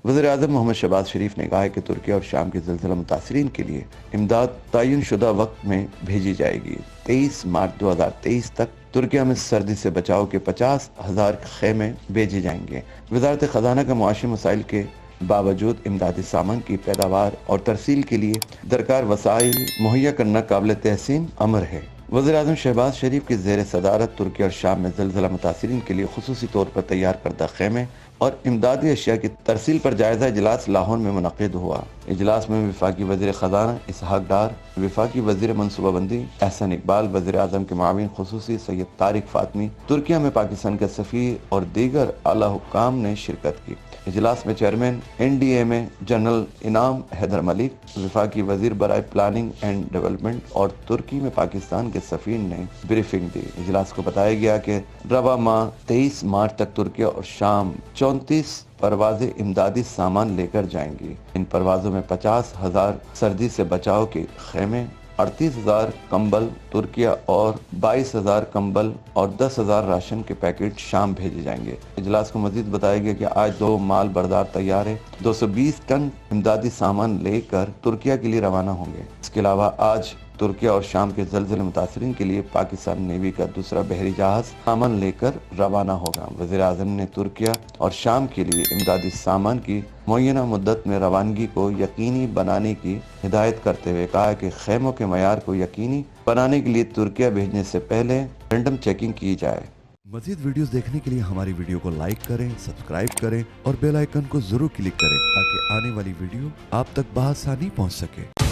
वज़ीर-ए-आज़म मोहम्मद शहबाज शरीफ ने कहा है कि तुर्की और शाम के ज़िलज़िला मुतासिरीन के लिए इमदाद तयन शुदा वक्त में भेजी जाएगी। 23 मार्च 2023 तक तुर्किया में सर्दी से बचाव के 50,000 खेमे भेजे जाएंगे। वज़ारत ख़ज़ाना का मुआशी मसाइल के बावजूद इमदादी सामान की पैदावार और तरसील के लिए दरकार वसाइल मुहैया करना काबिल तहसीन अमर है। वज़ीर-ए-आज़म शहबाज शरीफ की ज़ेर सदारत तुर्की और शाम में ज़िलज़िला मुतासिरीन के लिए खुसूसी तौर पर तैयार करदा खेमे और इमदादी अशिया की तरसील पर जायजा इजलास लाहौर में मुनक़िद हुआ। इजलास में वफाकी वज़ीर ख़ज़ाना इसहाक डार, वफाकी वज़ीर मनसूबाबंदी एहसन इकबाल, वज़ीर-ए-आज़म के मुआविन खुसूसी सैयद तारिक फातमी, तुर्किया में पाकिस्तान के सफ़ीर और दीगर आला हुक्काम ने शिरकत की। इजलास में चेयरमैन NDMA जनरल इनाम हैदर मलिक, वफाकी वज़ीर बराए प्लानिंग एंड डेवलपमेंट और तुर्की में पाकिस्तान के सफ़ीर ने ब्रीफिंग दी। इजलास को बताया गया कि रवा माह 23 मार्च तक तुर्की और शाम 34 परवाज़ें इमदादी सामान लेकर जाएंगी। इन परवाज़ों में 50,000 सर्दी से बचाव के खेमे, 38,000 कंबल तुर्किया और 22,000 कंबल और 10,000 राशन के पैकेट शाम भेजे जाएंगे। इजलास को मजीद बताया गया कि आज 2 माल बरदार तैयार है 220 टन इमदादी सामान लेकर तुर्किया के लिए रवाना होंगे। इसके अलावा आज तुर्किया और शाम के ज़िलज़िले मुतासिरीन के लिए पाकिस्तान नेवी का दूसरा बहरी जहाज सामान लेकर रवाना होगा। वज़ीर-ए-आज़म ने तुर्किया और शाम के लिए इमदादी सामान की मुअय्यना मुद्दत में रवानगी को यकीनी बनाने की हिदायत करते हुए कहा कि खेमों के मयार को यकीनी बनाने के लिए तुर्किया भेजने से पहले रैंडम चेकिंग की जाए। मज़ीद वीडियोस देखने के लिए हमारी वीडियो को लाइक करें, सब्सक्राइब करें और बेल आइकन को जरूर क्लिक करें ताकि आने वाली वीडियो आप तक बआसानी पहुंच सके।